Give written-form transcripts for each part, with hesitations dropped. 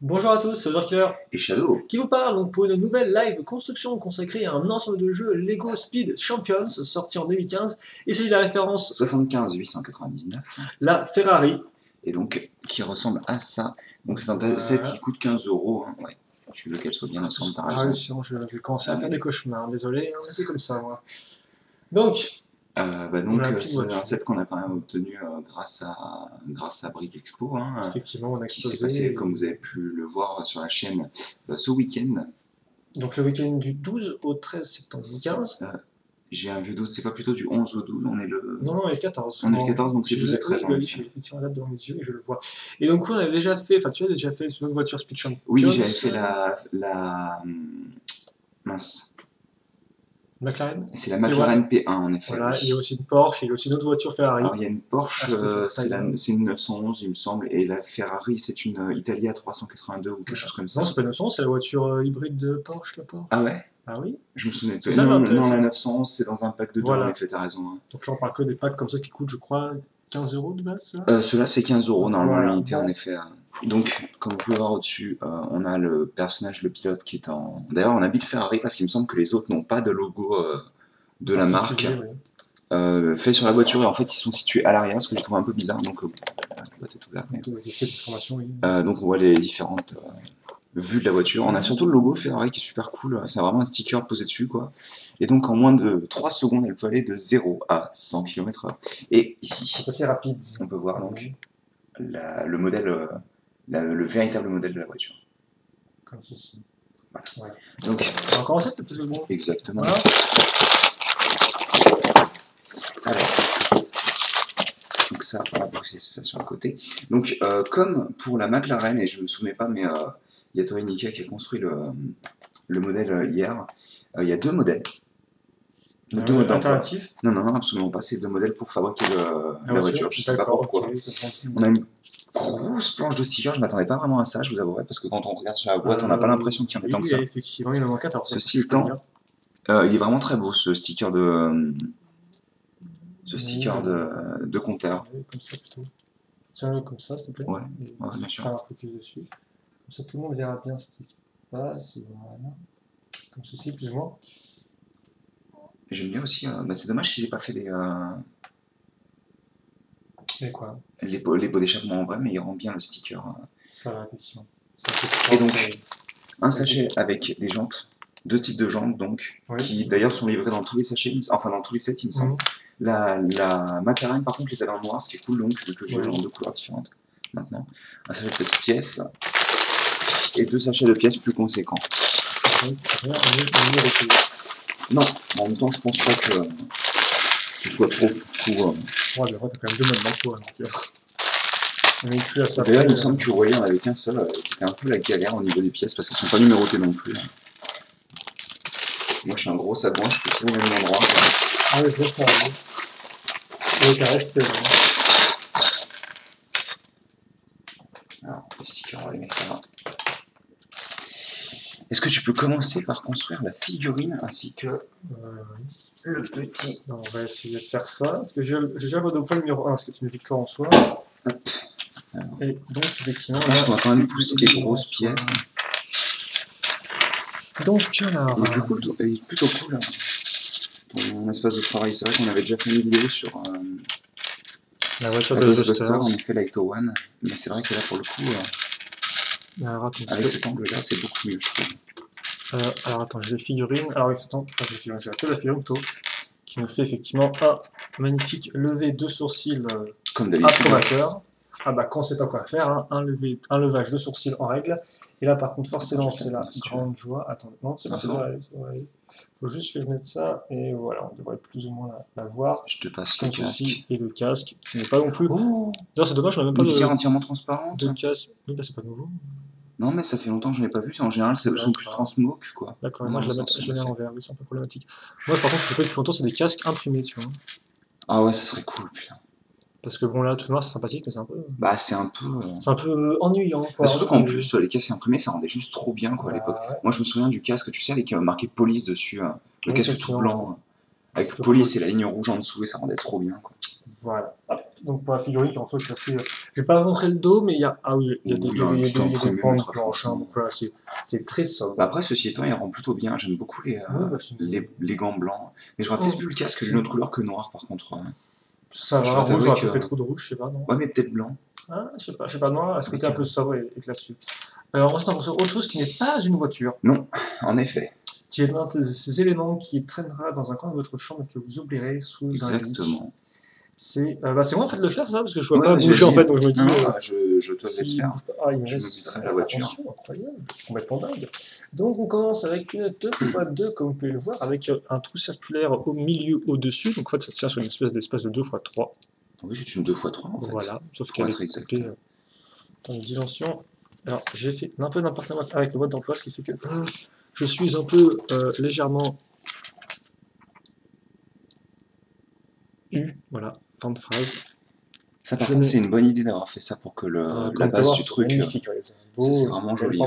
Bonjour à tous, c'est Killer Et Shadow. qui vous parle donc pour une nouvelle live construction consacrée à un ensemble de jeux Lego Speed Champions sorti en 2015. Ici la référence 75 899. la Ferrari. Et donc, qui ressemble à ça. Donc, c'est un Voilà. set qui coûte 15 €. Hein. Ouais. Tu veux qu'elle soit bien ensemble, t'as raison. Oui, sinon je vais commencer à faire des cauchemars, désolé, hein, mais c'est comme ça moi. Donc, c'est un set qu'on a quand même obtenu grâce à Brick Expo. Hein, effectivement, on a qui s'est explosé. passé, comme vous avez pu le voir sur la chaîne, ce week-end. Donc le week-end du 12 au 13 septembre 2015. J'ai un vieux doute, c'est pas plutôt du 11 au 12, on est le... Non, on est le 14. On est le 14, donc c'est 12 et 13. Oui, j'ai effectivement la date devant mes yeux et je le vois. Et donc, on avait déjà fait, enfin, tu as déjà fait sur une voiture Speed Champions. Oui, j'avais fait mince. McLaren. C'est la McLaren P1 en effet. Voilà, oui. il y a aussi une Porsche, il y a aussi une autre voiture Ferrari. Alors, il y a une Porsche, c'est une 911 il me semble, et la Ferrari c'est une Italia 382 ou quelque chose comme ça. Non, c'est pas une 911, c'est la voiture hybride de Porsche, la Porsche. Ah ouais? Ah oui? Je me souviens pas. Non, la 911 c'est dans un pack de deux, en effet, t'as raison. Hein. Donc là on parle que des packs comme ça qui coûtent, je crois, 15 € de base. Ceux-là c'est 15 € normalement voilà. l'unité, en effet. Donc, comme vous pouvez voir au-dessus, on a le personnage, le pilote qui est en... D'ailleurs, on habite Ferrari parce qu'il me semble que les autres n'ont pas de logo de la marque. Oui. Fait sur la voiture, et en fait ils sont situés à l'arrière, ce que j'ai trouvé un peu bizarre. Donc, la boîte est ouverte. Donc on voit les différentes vues de la voiture. On a surtout le logo Ferrari qui est super cool. C'est vraiment un sticker posé dessus, quoi. Et donc en moins de 3 secondes, elle peut aller de 0 à 100 km/h. Et ici, c'est assez rapide. On peut voir donc le modèle, le véritable modèle de la voiture. Comme ceci. Voilà. Ouais. Donc, on va commencer peut-être le bon. Exactement. Voilà. Alors, donc ça, on va boxer ça sur le côté. Donc, comme pour la McLaren, et je ne me souvenais pas, mais il y a Toei Nikkei qui a construit le modèle hier. Il y a deux modèles. Deux modèles alternatifs? Non, absolument pas. C'est deux modèles pour fabriquer la voiture. Je ne sais pas pourquoi. On a une grosse planche de stickers. Je ne m'attendais pas vraiment à ça, je vous avouerai, parce que quand on regarde sur la boîte, on n'a pas l'impression qu'il y en ait tant que ça. Effectivement, il en manque 14. Ceci étant, il est vraiment très beau, ce sticker de... de compteur. Comme ça plutôt. Tiens-le comme ça, s'il te plaît. Ouais, bien sûr. Faire un focus dessus. Comme ça, tout le monde verra bien ce qui se passe. Voilà. Comme ceci, plus ou moins. J'aime bien aussi. C'est dommage qu'ils n'aient pas fait les quoi? Les pots d'échappement en vrai, mais il rend bien le sticker. Ça va, effectivement. Et donc, un sachet avec des jantes. Deux types de jantes, donc, qui d'ailleurs sont livrés dans tous les sachets, enfin dans tous les sets, il me semble. La McLaren, par contre, les avait en noir, ce qui est cool, donc, vu que j'ai en deux couleurs différentes maintenant. Un sachet de petites pièces et deux sachets de pièces plus conséquents. Non, en même temps, je pense pas que ce soit trop pour. Ouais, t'as quand même deux modes d'emploi. D'ailleurs, il me semble que vous voyez, on avait qu'un seul, c'était un peu la galère au niveau des pièces parce qu'elles sont pas numérotées non plus. Moi, je suis un gros sagouin, je peux tout au même endroit. Ah oui, je vois ça. Avec un respect. Alors, les stickers, on va les mettre là. Est-ce que tu peux commencer par construire la figurine ainsi que le petit... Non, on va essayer de faire ça. Parce que j'ai déjà le point numéro 1, ce qui est une victoire en soi. Hop. Alors. Et donc, effectivement, là, on va quand même pousser les grosses pièces. Donc, alors... Il est plutôt cool, ton espace de travail. C'est vrai qu'on avait déjà fait une vidéo sur la voiture de Ghostbusters. On a fait la Ecto One, mais c'est vrai que là, pour le coup, alors, avec cet angle-là, c'est beaucoup mieux, je trouve. Alors, attends, j'ai les figurines. Alors, attends, j'ai la figurine plutôt, qui nous fait effectivement un magnifique lever de sourcils approbateur. Ah bah, quand on sait pas quoi faire, hein, un levage de sourcils en règle. Et là, par contre, forcément, c'est la grande joie. Attends, non, c'est bon, ça doit aller. Faut juste que je mette ça, et voilà, on devrait plus ou moins la voir. Je te passe le casque. Et le casque, qui n'est pas non plus... Oh, d'ailleurs, c'est dommage, on n'a même pas de... Une entièrement transparente. De casque. Oui, bah, c'est pas nouveau. Non, mais ça fait longtemps que je ne l'ai pas vu. En général, c'est sont plus transmoke, quoi. D'accord, moi, je la mets à l'envers, oui, c'est un peu problématique. Moi, par contre, ce que je fais depuis longtemps, c'est des casques imprimés, tu vois. Ah ouais, ça serait cool, putain. Parce que bon, là, tout noir, c'est sympathique, mais c'est un peu... Bah, c'est un peu... C'est un peu ennuyant, quoi. Bah, surtout qu'en plus, les casques imprimés, ça rendait juste trop bien, quoi, à l'époque. Ouais. Moi, je me souviens du casque, tu sais, avec marqué police dessus, le casque tout blanc, avec police et la ligne rouge en dessous, et ça rendait trop bien, quoi. Voilà. Donc pour la figurine qui en soit assez. Je vais pas montrer le dos, mais il y a. Ah oui, il y a des bandes blanches. Donc voilà, c'est très sobre. Bah après, ceci étant, il rend plutôt bien. J'aime beaucoup les gants blancs. Mais j'aurais peut-être vu le casque d'une autre couleur que noir par contre. Ça va, rouge, j'aurais peut-être fait trop de rouge, je sais pas, non? Ouais, mais peut-être blanc. Ah, je sais pas, noir, est-ce que t'es un peu sobre et classique? Alors ensuite, on a autre chose qui n'est pas une voiture. Non, en effet. Qui est l'un de ces éléments qui traînera dans un coin de votre chambre et que vous oublierez sous un lit. Exactement. C'est moi en fait de le faire ça, parce que je vois pas bouger en fait, donc je me dis... je te laisse faire. Je me mettrai à la voiture. Incroyable, complètement dingue. Donc on commence avec une 2x2, comme vous pouvez le voir, avec un trou circulaire au milieu, au-dessus. Donc en fait ça tient sur une espèce d'espace de 2x3. Oui, c'est une 2x3 en fait. Voilà, sauf qu'elle est coupée dans une dimension. Alors j'ai fait un peu n'importe quoi avec le mode d'emploi, ce qui fait que je suis un peu légèrement... Voilà, tant de phrases. Ça par contre c'est une bonne idée d'avoir fait ça pour que la base du truc, c'est vraiment joli.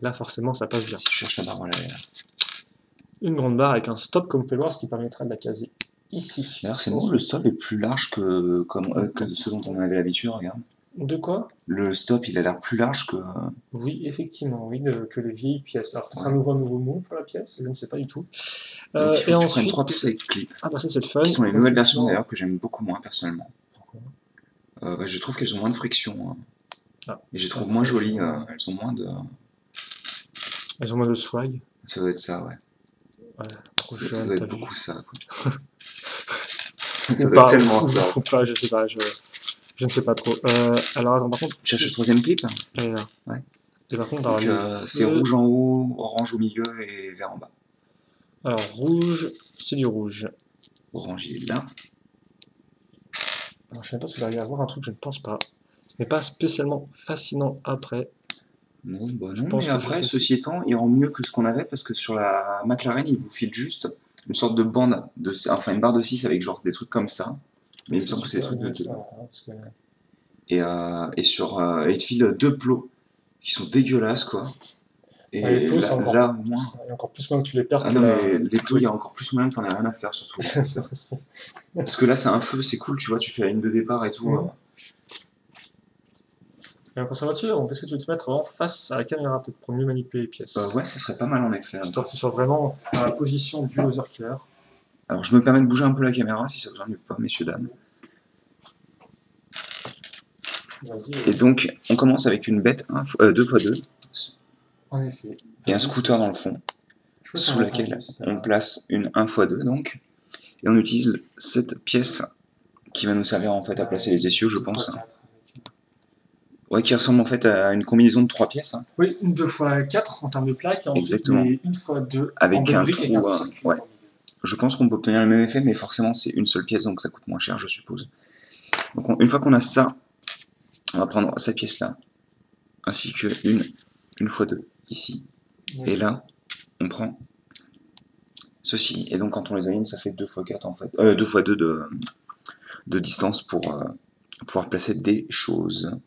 Là forcément ça passe bien. Si je cherche la barre, voilà. Une grande barre avec un stop comme vous pouvez voir, ce qui permettra de la caser ici. D'ailleurs c'est bon, le stop est plus large que ce dont on avait l'habitude, regarde. De quoi? Le stop il a l'air plus large que... Oui, effectivement, oui, que les vieilles pièces. Alors peut-être un nouveau mot pour la pièce, je ne sais pas du tout. Donc, il faut que tu prennes 3 pièces avec clip. Ah bah ça c'est le fun. Qui sont les nouvelles versions d'ailleurs que j'aime beaucoup moins personnellement. Je trouve qu'elles ont moins de friction. Et je les trouve moins jolies, elles ont moins de... Elles ont moins de swag. Ça doit être ça, ouais. Ça doit être beaucoup ça, quoi. Ça doit être tellement ça. Je sais pas, je ne sais pas trop. Alors attends, par contre... Cherche le troisième clip. Elle est là. Ouais. Et par contre, c'est rouge en haut, orange au milieu et vert en bas. Alors rouge, c'est du rouge. Orange il est là. Alors, je ne sais pas si vous arrivez à voir un truc, je ne pense pas. Ce n'est pas spécialement fascinant après. Non, bah non, mais après, ceci étant, il rend mieux que ce qu'on avait parce que sur la McLaren, il vous file juste une sorte de bande, enfin une barre de 6 avec genre des trucs comme ça. Mais il me semble que c'est des trucs de 2. Et il te file 2 plots qui sont dégueulasses, quoi. Et les plots, là, au moins. Il y a encore plus moyen que tu les perds. Ah non, mais les plots, il y a encore plus moyen que t'en aies rien à faire, surtout. Parce que là, c'est un feu, c'est cool, tu vois, tu fais la ligne de départ et tout. Et pour sa voiture, est-ce que tu veux te mettre vraiment face à la caméra, peut-être pour mieux manipuler les pièces? Ouais, ça serait pas mal en effet. Histoire que tu sois vraiment à la position du loser killer. Alors, je me permets de bouger un peu la caméra, si ça vous ennuie pas, messieurs, dames. Et donc, on commence avec une bête 2x2. En effet. Et un scooter dans le fond, sous laquelle on place une 1x2 donc. Et on utilise cette pièce qui va nous servir en fait à placer les essieux, je pense. Ouais, qui ressemble en fait à une combinaison de 3 pièces. Oui, une 2x4 en termes de plaques, et ensuite exactement. Une 2x2 avec un trou. Ouais. Je pense qu'on peut obtenir le même effet, mais forcément c'est une seule pièce, donc ça coûte moins cher, je suppose. Donc une fois qu'on a ça, on va prendre cette pièce-là, ainsi que une x2 ici. Et là, on prend ceci. Et donc quand on les aligne, ça fait 2x4 en fait. 2x2 de distance pour pouvoir placer des choses.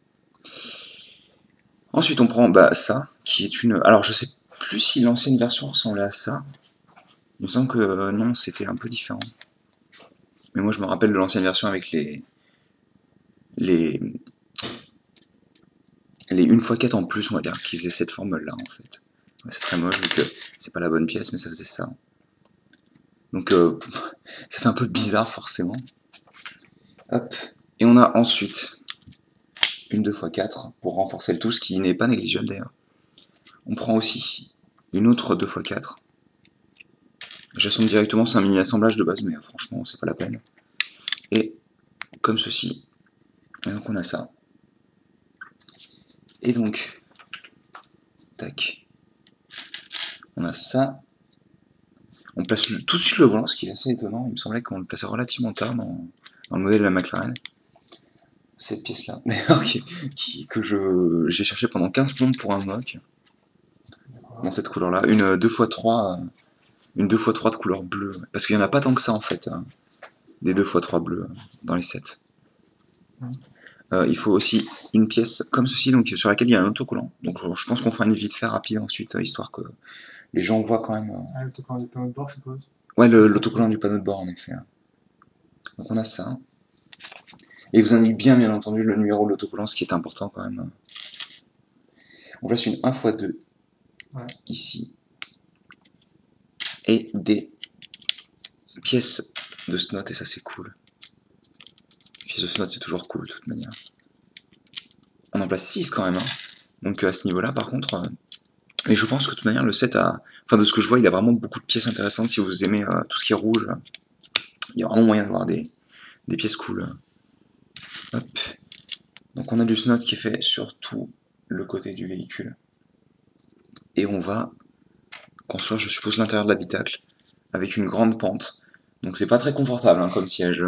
Ensuite, on prend ça, qui est une... Alors, je sais plus si l'ancienne version ressemblait à ça. Il me semble que non, c'était un peu différent. Mais moi, je me rappelle de l'ancienne version avec les 1x4 en plus, on va dire, qui faisait cette formule-là, en fait. Ouais, c'est très moche, vu que c'est pas la bonne pièce, mais ça faisait ça. Donc, ça fait un peu bizarre, forcément. Hop. Et on a ensuite une 2x4 pour renforcer le tout, ce qui n'est pas négligeable d'ailleurs. On prend aussi une autre 2x4. J'assemble directement, c'est un mini assemblage de base, mais franchement, c'est pas la peine. Et comme ceci. Et donc on a ça. Et donc, tac. On a ça. On place tout de suite le volant, ce qui est assez étonnant. Il me semblait qu'on le plaçait relativement tard dans le modèle de la McLaren. Cette pièce-là, d'ailleurs, que j'ai cherché pendant 15 plombes pour un mock. Dans cette couleur-là. Une 2x3 de couleur bleue. Parce qu'il n'y en a pas tant que ça, en fait. Des 2x3 bleus dans les sets. Il faut aussi une pièce comme ceci, donc sur laquelle il y a un autocollant. Donc je pense qu'on fera une vite fait rapide ensuite, histoire que les gens voient quand même... l'autocollant du panneau de bord, je suppose. Ouais, l'autocollant du panneau de bord, en effet. Donc on a ça. Et il vous indique bien entendu le numéro de l'autocollant, ce qui est important quand même. On place une 1x2 ici. Et des pièces de snot, et ça c'est cool. Les pièces de snot c'est toujours cool de toute manière. On en place 6 quand même. Hein. Donc à ce niveau-là par contre... mais je pense que de toute manière le set a... Enfin de ce que je vois il a vraiment beaucoup de pièces intéressantes. Si vous aimez tout ce qui est rouge, il y a vraiment moyen de voir des pièces cool. Hop. Donc on a du snot qui est fait sur tout le côté du véhicule. Et on va construire, je suppose, l'intérieur de l'habitacle avec une grande pente. Donc c'est pas très confortable hein, comme siège.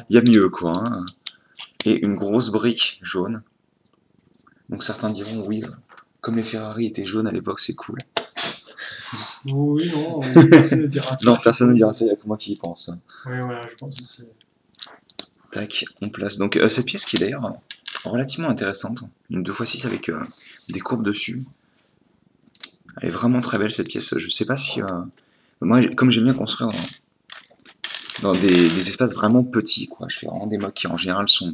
Il y a mieux quoi. Hein. Et une grosse brique jaune. Donc certains diront oui, comme les Ferrari étaient jaunes à l'époque, c'est cool. Oui, non, personne ne dira ça. Non, personne ne dira ça, il n'y a que moi qui y pense. Oui, voilà, je pense aussi. Tac, on place. Donc cette pièce qui est d'ailleurs relativement intéressante, une 2x6 avec des courbes dessus. Elle est vraiment très belle cette pièce. Je sais pas si... moi, comme j'aime bien construire dans des espaces vraiment petits, quoi. Je fais vraiment des mocs qui en général sont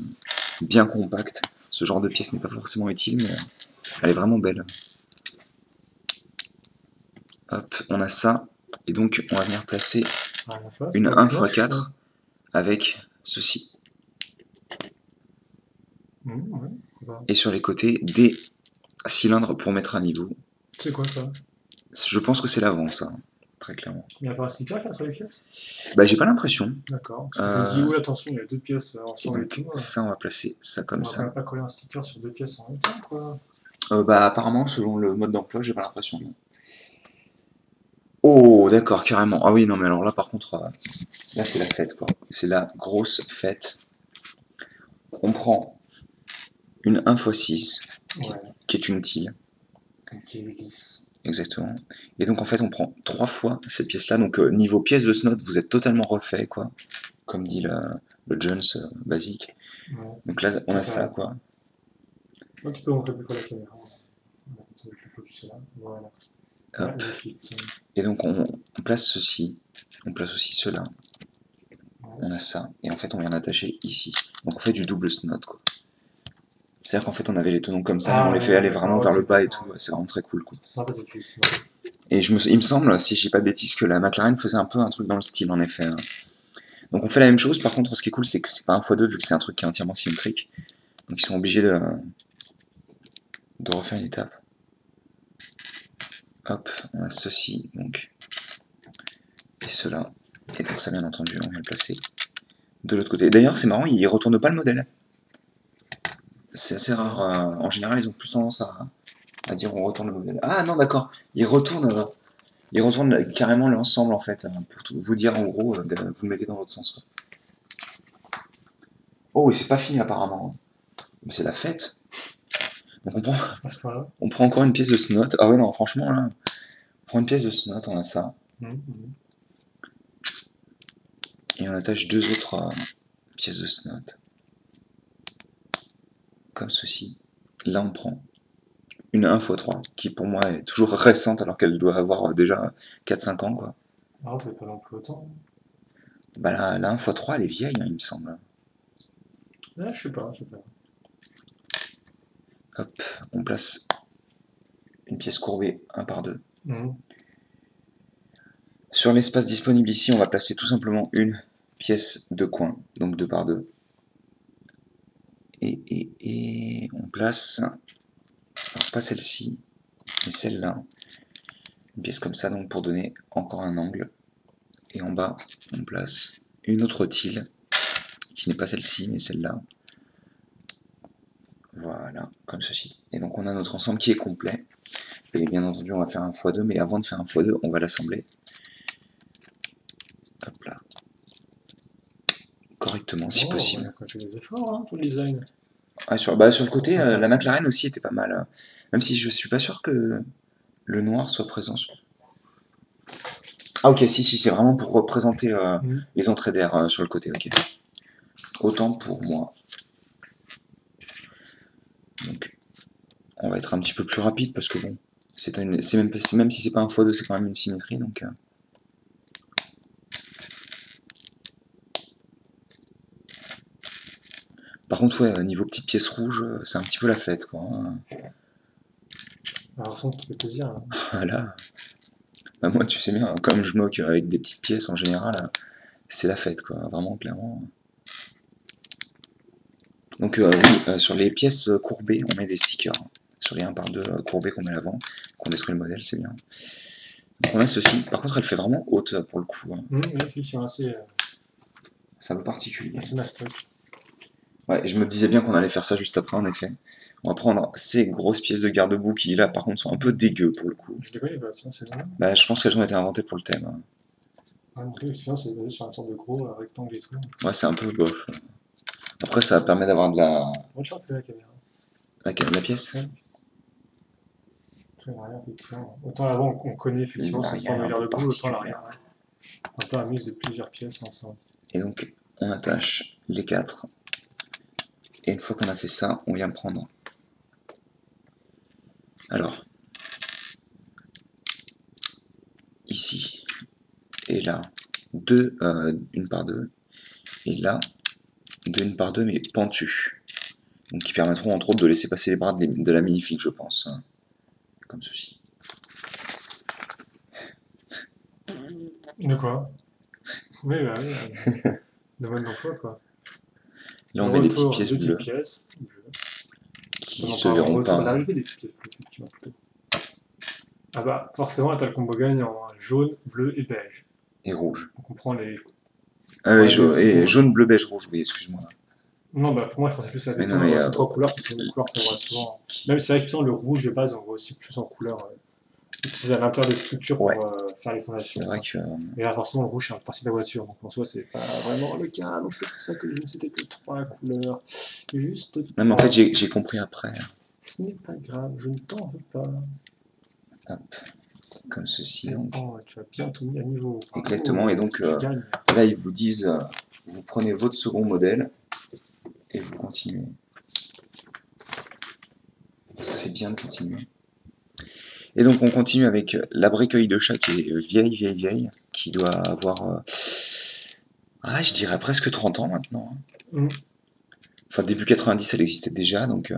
bien compacts. Ce genre de pièce n'est pas forcément utile, mais elle est vraiment belle. Hop, on a ça. Et donc on va venir placer une 1x4 avec ceci. Et sur les côtés, des cylindres pour mettre à niveau. C'est quoi ça? Je pense que c'est l'avant, ça, très clairement. Il n'y a pas un sticker sur les pièces? Bah, j'ai pas l'impression. D'accord. Je dis, oui, attention, il y a 2 pièces ensemble et tout. Ça, on va placer ça comme ça. On va pas coller un sticker sur 2 pièces en même temps, quoi. Bah, apparemment, selon le mode d'emploi, j'ai pas l'impression. Oh, d'accord, carrément. Ah oui, non, mais alors là, par contre, là, c'est la fête, quoi. C'est la grosse fête. On prend une 1x6, qui est une tile. Qui est lisse. Exactement. Et donc, en fait, on prend 3 fois cette pièce-là. Donc, niveau pièce de snot, vous êtes totalement refait, quoi. Comme dit le Jones basique. Ouais. Donc là, on a ça, quoi. Donc, tu peux montrer plus près la caméra. Le focus est là. Voilà. Hop. Et donc on place ceci, on place aussi cela, on a ça, et en fait on vient attacher ici. Donc on fait du double snot quoi. C'est-à-dire qu'en fait on avait les tenons comme ça, on les fait aller vraiment vers le bas et tout, c'est vraiment très cool quoi. Et il me semble, si je dis pas de bêtises, que la McLaren faisait un peu un truc dans le style en effet. Donc on fait la même chose, par contre ce qui est cool c'est que c'est pas un x2 vu que c'est un truc qui est entièrement symétrique. Donc ils sont obligés de refaire une étape. Hop, on a ceci, donc, et cela, et donc ça bien entendu, on vient le placer de l'autre côté. D'ailleurs, c'est marrant, ils ne retournent pas le modèle. C'est assez rare, en général, ils ont plus tendance à dire on retourne le modèle. Ah non, d'accord, ils retournent carrément l'ensemble, en fait, pour tout vous dire, en gros, vous le mettez dans l'autre sens. Quoi. Oh, et c'est pas fini, apparemment. Mais c'est la fête. Donc on prend encore une pièce de snot. Ah ouais, non, franchement, là, on prend une pièce de snot, on a ça. Et on attache 2 autres pièces de snot. Comme ceci. Là, on prend une 1x3, qui pour moi est toujours récente, alors qu'elle doit avoir déjà 4-5 ans, quoi. Ah, on fait pas non plus autant. Bah la 1x3, elle est vieille, hein, il me semble. Ah, je sais pas. Hop, on place une pièce courbée 1 par 2. Sur l'espace disponible ici, on va placer tout simplement une pièce de coin, donc 2 par 2. Et on place, alors pas celle-ci, mais celle-là, une pièce comme ça, donc pour donner encore un angle. Et en bas, on place une autre tile, qui n'est pas celle-ci, mais celle-là. Voilà, comme ceci. Et donc on a notre ensemble qui est complet. Et bien entendu, on va faire un x2, mais avant de faire un x2, on va l'assembler. Hop là. Correctement, si possible. On a fait des efforts hein, pour le design. Ah, sur le côté, la McLaren aussi était pas mal. Même si je suis pas sûr que le noir soit présent. Ah ok, si, c'est vraiment pour représenter les entrées d'air sur le côté, ok. Autant pour moi. Donc, on va être un petit peu plus rapide parce que bon, même si c'est pas un x2, c'est quand même une symétrie, donc... Par contre, ouais, niveau petites pièces rouges, c'est un petit peu la fête, quoi. Alors, ça te fait plaisir. Hein. Voilà. Bah, moi, tu sais bien, comme je moque avec des petites pièces en général, c'est la fête, quoi. Vraiment, clairement. Donc, oui, sur les pièces courbées, on met des stickers. Sur les 1 par 2 courbés qu'on met à l'avant, qu'on détruit le modèle, c'est bien. Donc, on a ceci. Par contre, elle fait vraiment haute pour le coup. Oui, effectivement, c'est un peu particulier. Assez mastoc. Ouais, je me disais bien qu'on allait faire ça juste après, en effet. On va prendre ces grosses pièces de garde-boue qui, là, par contre, sont un peu dégueu pour le coup. Je les connais pas, tiens, c'est vrai. Bah, je pense qu'elles ont été inventées pour le thème. Ah, donc, effectivement, c'est basé sur une sorte de gros rectangle et tout. Ouais, c'est un peu bof. Après, ça permet d'avoir de la... Regarde la caméra. La pièce. Ouais. Autant l'avant, on connaît effectivement cette formulaire de bout, autant l'arrière. Ouais. On peut la mise de plusieurs pièces ensemble. Et donc, on attache les 4. Et une fois qu'on a fait ça, on vient prendre. Alors, ici, et là, une par 2, et là, une par 2, mais pentues. Donc, qui permettront entre autres de laisser passer les bras de la Minifig, je pense. Comme ceci. De quoi? Oui, bah oui. Domaine d'emploi, quoi. Là, on met des petites pièces bleues. Qui se verront pas. L'arrivée des pièces bleues, effectivement, plutôt. Ah bah, forcément, t'as le combo gagne en jaune, bleu et beige. Et rouge. Donc on prend les... Ah oui, jaune, bleu, beige, rouge, oui, excuse-moi. Non, bah pour moi, je pensais plus à ces 3 couleurs, qui sont des couleurs qu'on voit souvent. Même si c'est vrai que le rouge de base, on voit aussi plus en couleur utilisé à l'intérieur des structures pour faire les fondations. C'est vrai que... Et là, forcément, le rouge, c'est une partie de la voiture, donc en soi, c'est pas vraiment le cas. Donc c'est pour ça que je ne citais que 3 couleurs. Juste. Non, mais en fait, j'ai compris après. Ce n'est pas grave, je ne t'en veux pas. Hop. Comme ceci, donc. Oh, tu as bien tout mis à niveau. Exactement, et donc là, ils vous disent, vous prenez votre second modèle, et vous continuez. Parce que c'est bien de continuer. Et donc on continue avec la briqueuille de chat qui est vieille, qui doit avoir, je dirais presque 30 ans maintenant. Enfin, début 90, elle existait déjà, donc...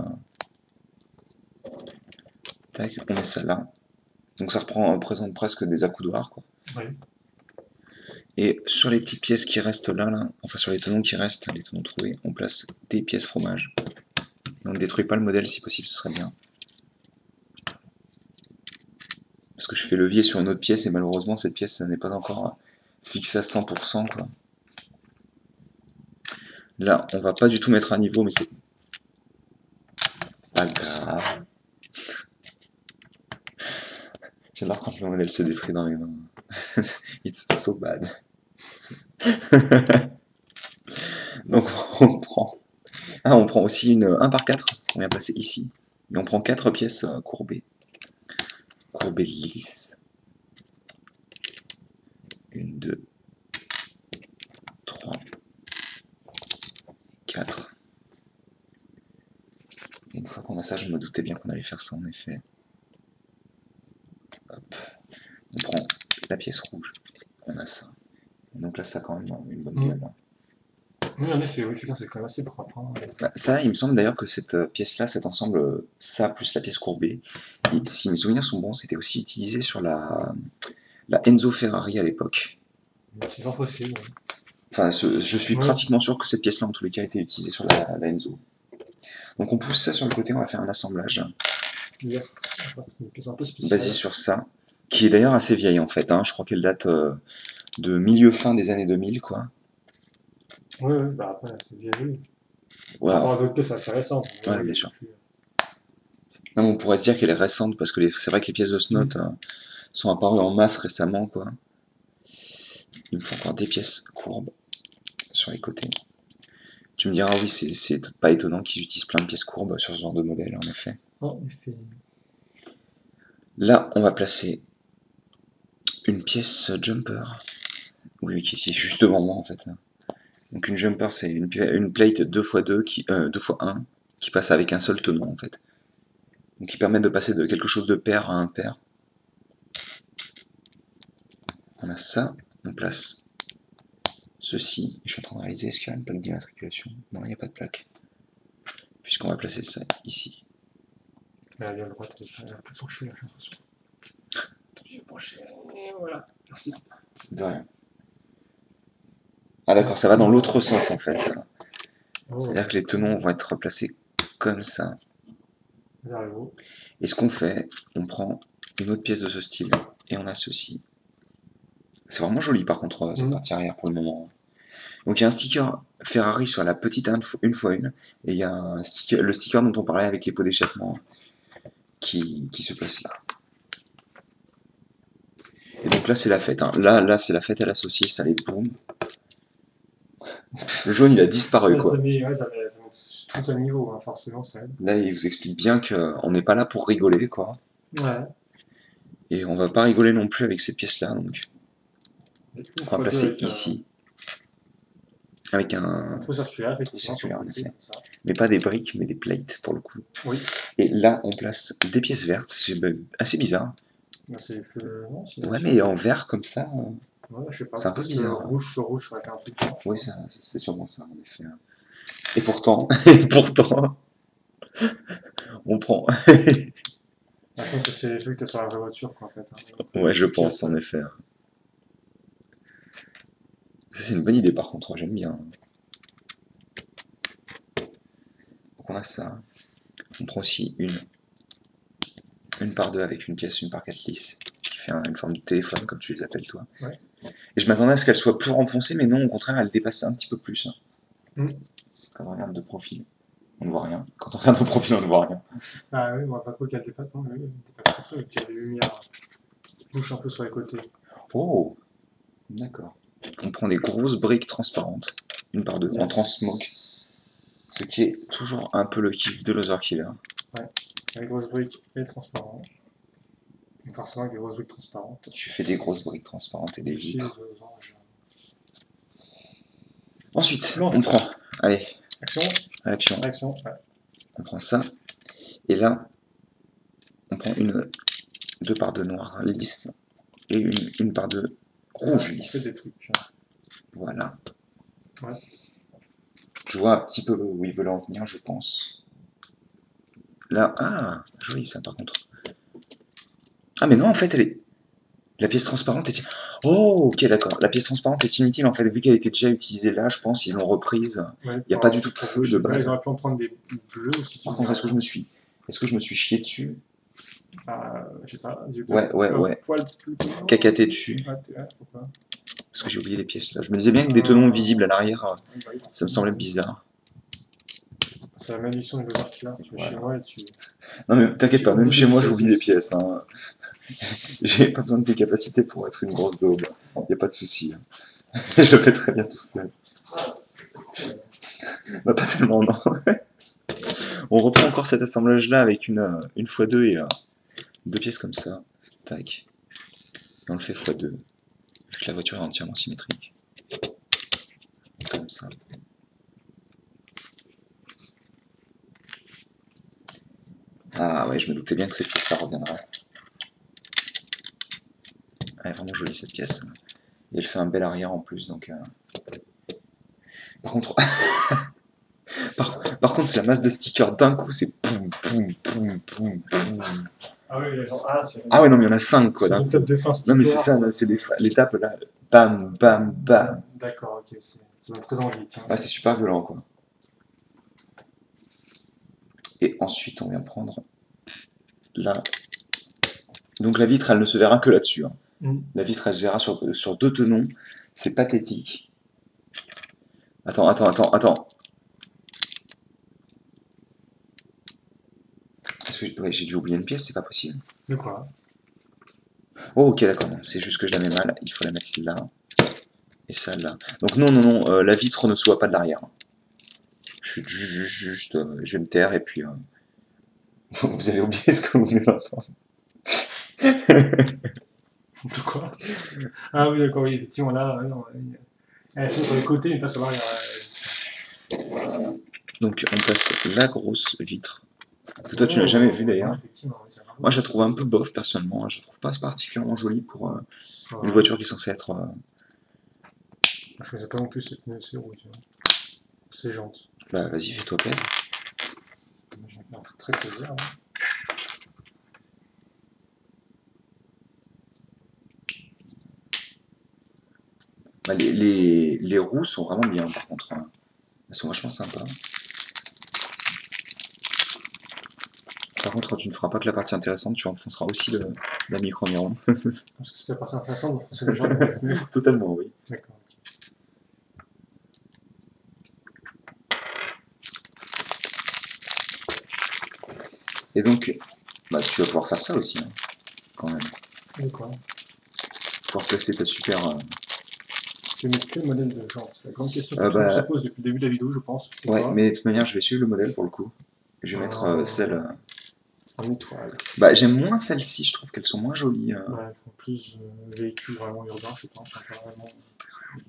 Tac, on met ça là. Donc ça représente presque des accoudoirs, quoi. Oui. Et sur les petites pièces qui restent là, enfin sur les tenons qui restent, les tenons troués, on place des pièces fromage. Et on ne détruit pas le modèle, si possible, ce serait bien. Parce que je fais levier sur une autre pièce, et malheureusement, cette pièce n'est pas encore fixée à 100%, quoi. Là, on va pas du tout mettre à niveau, mais c'est pas grave. J'adore quand le modèle se détruit dans mes mains. It's so bad. Donc on prend aussi une 1 par 4, on vient placer ici. Et on prend 4 pièces courbées. Courbées lisses. 1, 2, 3, 4. Et une fois qu'on a ça, je me doutais bien qu'on allait faire ça en effet. Hop. On prend la pièce rouge, on a ça. Donc là, ça a quand même une bonne gueule. Oui, en effet, oui, c'est quand même assez propre. Hein. Bah, ça, il me semble d'ailleurs que cette pièce-là, cet ensemble, ça plus la pièce courbée, et si mes souvenirs sont bons, c'était aussi utilisé sur la Enzo Ferrari à l'époque. C'est pas possible. Oui. Enfin, je suis pratiquement sûr que cette pièce-là, en tous les cas, a été utilisée sur la Enzo. Donc on pousse ça sur le côté, on va faire un assemblage. Yes. Une pièce un peu spéciale. Basé sur ça, qui est d'ailleurs assez vieille en fait. Hein. Je crois qu'elle date de milieu-fin des années 2000, quoi. Oui, bah après, c'est vieilli. Ouais. Par rapport à d'autres pièces assez récentes. Ouais, bien sûr. Non, on pourrait se dire qu'elle est récente, parce que c'est vrai que les pièces de Snot sont apparues en masse récemment, quoi. Il me faut encore des pièces courbes sur les côtés. Tu me diras, oui, c'est pas étonnant qu'ils utilisent plein de pièces courbes sur ce genre de modèle, en effet. En effet. Là, on va placer une pièce jumper. Oui, qui est juste devant moi, en fait. Donc une jumper, c'est une plate 2x2, 2x1, qui passe avec un seul tenon, en fait. Donc qui permet de passer de quelque chose de pair à impair. On a ça, on place ceci. Je suis en train de réaliser, est-ce qu'il y a une plaque d'immatriculation? Non, il n'y a pas de plaque. puisqu'on va placer ça ici. Elle a bien le droit, elle a un peu penché, j'ai l'impression. Je vais pencher, et voilà, merci. De rien. Ah d'accord, ça va dans l'autre sens en fait. C'est-à-dire que les tenons vont être placés comme ça. Vers le haut. Et ce qu'on fait, on prend une autre pièce de ce style et on associe. C'est vraiment joli par contre cette partie arrière pour le moment. Donc il y a un sticker Ferrari sur la petite 1x1 et il y a un sticker, le sticker dont on parlait avec les pots d'échappement qui se place là. Et donc là c'est la fête. Hein. Là c'est la fête à la saucisse, allez boum. Le jaune il a disparu quoi. Ça met tout à niveau, hein, forcément ça aide. Là il vous explique bien qu'on n'est pas là pour rigoler quoi. Ouais. Et on va pas rigoler non plus avec ces pièces là donc. On va placer ici. Avec un trou circulaire, en effet. Mais pas des briques, mais des plates pour le coup. Oui. Et là, on place des pièces vertes. C'est assez bizarre. C'est les feux. Non, ouais, mais en vert comme ça. Ouais, je sais pas. C'est un peu bizarre. Rouge sur rouge, ça aurait été un truc. Oui, c'est sûrement ça, en effet. Et pourtant, on prend. Je pense que c'est les trucs que tu as sur la vraie voiture, quoi, en fait. Hein. Ouais, je pense, en effet. Ça, c'est une bonne idée, par contre, j'aime bien. Donc, on a ça. On prend aussi une par deux avec une pièce, une par quatre lisses, qui fait une forme de téléphone, comme tu les appelles, toi. Ouais. Et je m'attendais à ce qu'elle soit plus renfoncée, mais non, au contraire, elle dépasse un petit peu plus. Quand on regarde de profil, on ne voit rien. Quand on regarde de profil, on ne voit rien. Ah oui, on voit pas trop qu'elle dépasse, non, mais elle dépasse un peu, et puis il y a des lumières qui bouchent un peu sur les côtés. Oh, d'accord. On prend des grosses briques transparentes, une par deux, en transmoke. Ce qui est toujours un peu le kiff de Loser Killer. Ouais, les grosses briques et transparentes. Donc forcément avec des grosses briques transparentes. Tu fais des grosses briques transparentes et des vitres. Ensuite, non, on prend. Allez. Action. Ouais. On prend ça. Et là, on prend deux par deux noires lisses et une par deux rouge lisse. On fait des trucs. Voilà. Ouais. Je vois un petit peu où ils veulent en venir, je pense. Là, ah, joli ça par contre. Ah mais non, en fait, la pièce transparente est... Oh, ok, d'accord. La pièce transparente est inutile, en fait, vu qu'elle était déjà utilisée là, je pense, ils l'ont reprise. Ouais, il n'y a pas du tout de feu de base. Ils auraient pu en prendre des bleus aussi. Par contre, est-ce que je me suis chié dessus? Je sais pas. Ouais. Cacaté dessus. Pourquoi? Parce que j'ai oublié les pièces là. Je me disais bien que des tenons visibles à l'arrière, ça me semblait bizarre. C'est la malédiction de Loser Killer. Tu es chez moi et tu... Non mais t'inquiète pas, même chez moi j'oublie des pièces. Hein. J'ai pas besoin de tes capacités pour être une grosse daube. Y a pas de souci. Je le fais très bien tout seul. Bah pas tellement, non. On reprend encore cet assemblage là avec une x2 et deux pièces comme ça. Tac. Et on le fait x2. Vu que la voiture est entièrement symétrique. Comme ça. Ah ouais, je me doutais bien que cette pièce ça reviendrait. Elle est vraiment jolie cette pièce. Et elle fait un bel arrière en plus, donc... Par contre... par contre, c'est la masse de stickers d'un coup, c'est poum, poum, poum, poum, poum. Ah oui, ah ouais, non, mais il y en a 5 quoi. C'est une étape de fin sticker. Non, mais c'est ça, c'est l'étape là. Bam, bam, bam. D'accord, ok, ça donne très envie. Tiens. Ah, c'est super violent quoi. Et ensuite, on vient prendre là. Donc la vitre, elle ne se verra que là-dessus. Hein. La vitre, elle se verra sur deux tenons. C'est pathétique. Attends. Ouais, j'ai dû oublier une pièce, c'est pas possible. De quoi? Oh, ok, d'accord, c'est juste que je la mets mal. Il faut la mettre là. Et ça là. Donc non, la vitre ne se voit pas de l'arrière. Je suis juste, je vais me taire et puis... vous avez oublié ce que vous venez d'entendre. De quoi? Ah oui, d'accord, oui, effectivement, là, elle fait sur les côtés, mais pas sur l'arrière. Donc on passe la grosse vitre, que toi tu n'as jamais vue d'ailleurs. Moi je la trouve un peu bof personnellement, je la trouve pas particulièrement jolie pour une voiture qui est censée être... Je ne sais pas non plus cette rouge. C'est gentil. Bah vas-y, fais-toi plaisir. ferait plaisir. Hein. Bah, les roues sont vraiment bien, par contre. Hein. Elles sont vachement sympas. Par contre, tu ne feras pas que la partie intéressante, tu enfonceras aussi la micro-miron. Parce que c'était la partie intéressante d'enfoncer les gens. Totalement, oui. D'accord. Et donc, bah, tu vas pouvoir faire ça aussi, hein, quand même. D'accord. Pouvoir placer ta super... Tu veux mettre quel modèle de genre? C'est la grande question que tout le monde se pose depuis le début de la vidéo, je pense. Ouais, mais de toute manière, je vais suivre le modèle pour le coup. Je vais mettre celle... En étoile. Bah, j'aime moins celle-ci, je trouve qu'elles sont moins jolies. Ouais, elles font plus véhicule vraiment urbain, je sais pas, enfin, pas vraiment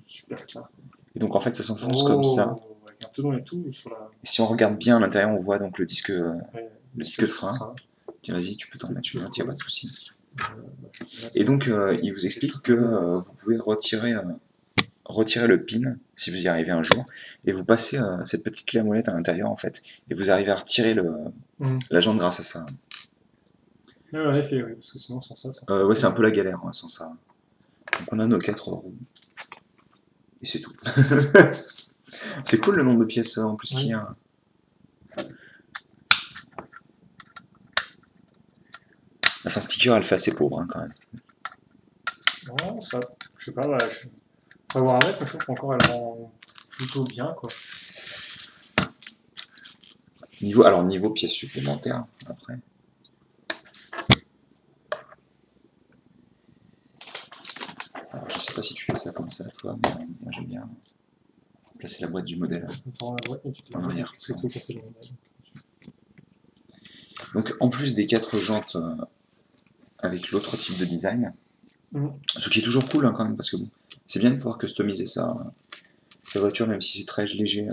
super clair. Et donc en fait, ça s'enfonce comme ça. Avec un tenon et tout sur la... Et si on regarde bien à l'intérieur, on voit donc le disque de frein. Tiens, vas-y, tu peux t'en mettre une autre, il n'y a pas de souci. Et donc, il vous explique que vous pouvez retirer le pin, si vous y arrivez un jour, et vous passez cette petite clé à molette à l'intérieur, en fait, et vous arrivez à retirer la jante grâce à ça. Ouais, en effet, oui, parce que sinon, sans ça... ouais, c'est un peu la galère, hein, sans ça. Donc on a nos 4 roues. Et c'est tout. C'est cool le nombre de pièces en plus qu'il y a. Sans sticker, elle fait assez pauvre hein, quand même. Non, ça, je sais pas, ouais, faut voir avec, mais je trouve qu'encore elle rend plutôt bien, quoi. Niveau pièces supplémentaires, après. Alors, je sais pas si tu fais ça comme ça, toi, mais moi j'aime bien placer la boîte du modèle en arrière. Donc, en plus des 4 jantes avec l'autre type de design, ce qui est toujours cool hein, quand même, parce que bon, c'est bien de pouvoir customiser sa voiture, même si c'est très léger.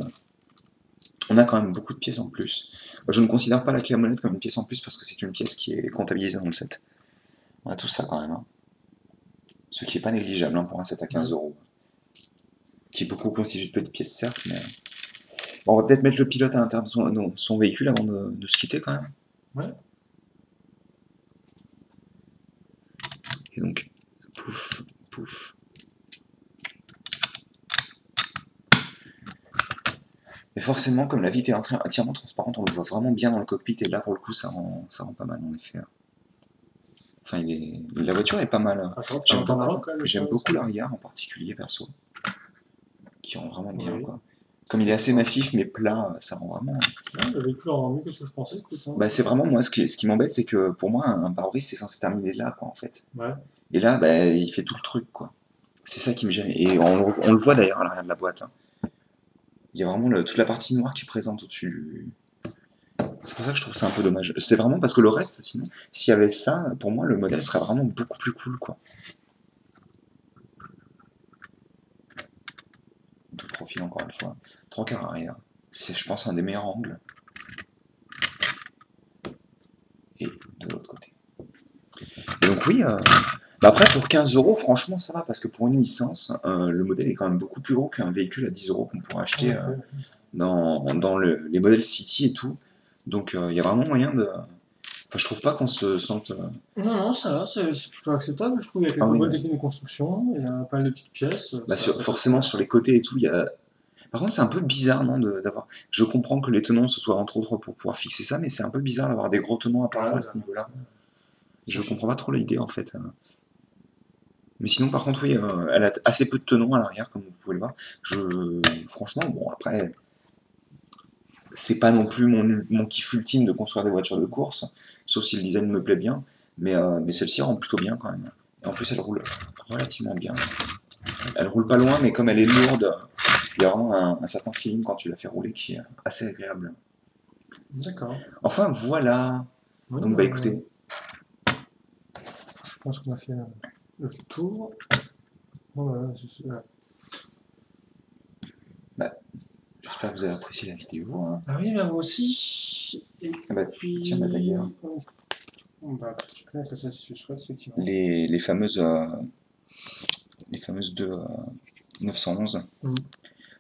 On a quand même beaucoup de pièces en plus. Je ne considère pas la clé à molette comme une pièce en plus, parce que c'est une pièce qui est comptabilisée dans le set. On a tout ça quand même. Hein. Ce qui n'est pas négligeable hein, pour un set à 15 €. Qui est beaucoup constitué de petites pièces, certes, mais... Bon, on va peut-être mettre le pilote à l'intérieur de son véhicule avant de se quitter quand même. Ouais. Et donc, pouf, pouf. Et forcément, comme la vitre est entièrement transparente, on le voit vraiment bien dans le cockpit, et là, pour le coup, ça rend pas mal, en effet. Enfin, la voiture est pas mal. J'aime beaucoup l'arrière, en particulier, perso. Qui rend vraiment bien, quoi. Comme il est assez massif, mais plat, ça rend vraiment... Ouais, le véhicule rend mieux que ce que je pensais, écoute. Hein. Bah, c'est vraiment, moi, ce qui m'embête, c'est que, pour moi, un pare-brise, c'est censé terminer là, quoi, en fait. Ouais. Et là, bah, il fait tout le truc, quoi. C'est ça qui me gêne. Et on le voit, d'ailleurs, à l'arrière de la boîte. Hein. Il y a vraiment toute la partie noire qui est présente au-dessus. C'est pour ça que je trouve ça un peu dommage. C'est vraiment parce que le reste, sinon, s'il y avait ça, pour moi, le modèle serait vraiment beaucoup plus cool, quoi. De profil, encore une fois. 3/4 arrière. C'est, je pense, un des meilleurs angles. Et de l'autre côté. Et donc, oui, bah après, pour 15 €, franchement, ça va, parce que pour une licence, le modèle est quand même beaucoup plus gros qu'un véhicule à 10 € qu'on pourrait acheter dans les modèles City et tout. Donc, il y a vraiment moyen de... Enfin, je trouve pas qu'on se sente... Non, ça va, c'est plutôt acceptable. Je trouve qu'il y a quelques bonnes techniques de construction, il y a pas mal de petites pièces. Bah, forcément, sur les côtés et tout, il y a... Par contre, c'est un peu bizarre, non, d'avoir... Je comprends que les tenons, ce soit entre autres pour pouvoir fixer ça, mais c'est un peu bizarre d'avoir des gros tenons apparemment à ce niveau-là. Je comprends pas trop l'idée, en fait. Mais sinon, par contre, oui, elle a assez peu de tenons à l'arrière, comme vous pouvez le voir. Franchement, bon, après... C'est pas non plus mon kiff ultime de construire des voitures de course, sauf si le design me plaît bien, mais celle-ci rend plutôt bien quand même. Et en plus, elle roule relativement bien. Elle roule pas loin, mais comme elle est lourde, il y a vraiment un certain feeling quand tu la fais rouler qui est assez agréable. D'accord. Enfin, voilà. Ouais, donc, bah écoutez. Je pense qu'on a fait le tour. Voilà, bah, j'espère que vous avez apprécié la vidéo. Hein. Ah oui, bah moi aussi. Et bah, puis... Tiens, bah d'ailleurs. Bah, je peux mettre ça si tu souhaites, effectivement. Les fameuses 2 911.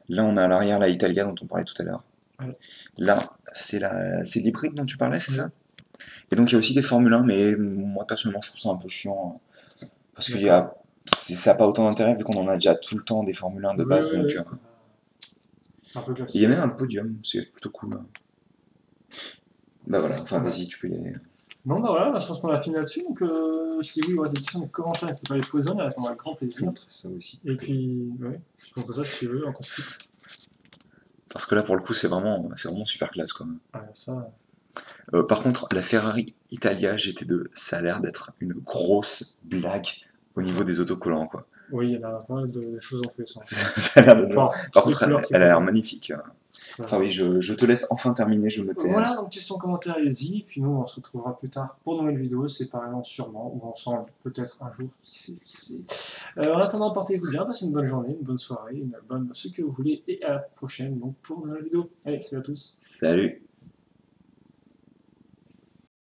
Là, on a à l'arrière la Italia dont on parlait tout à l'heure. Ouais. Là, c'est l'hybride dont tu parlais, c'est ça? Et donc il y a aussi des Formule 1, mais moi personnellement je trouve ça un peu chiant, parce qu'il y a, ça n'a pas autant d'intérêt vu qu'on en a déjà tout le temps des Formule 1 de base, donc c'est un peu classique. il y a même un podium, c'est plutôt cool. Bah voilà, enfin vas-y, tu peux y aller. Non, bah voilà, je pense qu'on a fini là-dessus. Donc, si oui, il y aurait des questions, des commentaires, n'hésitez pas à les poser, on y répondra avec grand plaisir. Ça aussi. Et puis, ouais, je pense que ça, si tu veux, on construit. Parce que là, pour le coup, c'est vraiment super classe, quoi. Ouais, ça... Par contre, la Ferrari Italia GT2, ça a l'air d'être une grosse blague au niveau des autocollants, quoi. Oui, il y a pas mal de choses en plus. Ça a l'air de... Par contre, elle a l'air magnifique. Enfin oui, je te laisse enfin terminer, je me tais. Voilà, donc questions, commentaires, allez-y. Puis nous, on se retrouvera plus tard pour une nouvelle vidéo, séparément sûrement, ou ensemble, peut-être un jour, qui sait, qui sait. En attendant, portez-vous bien, passez une bonne journée, une bonne soirée, une bonne ce que vous voulez, et à la prochaine donc, pour une nouvelle vidéo. Allez, salut à tous. Salut.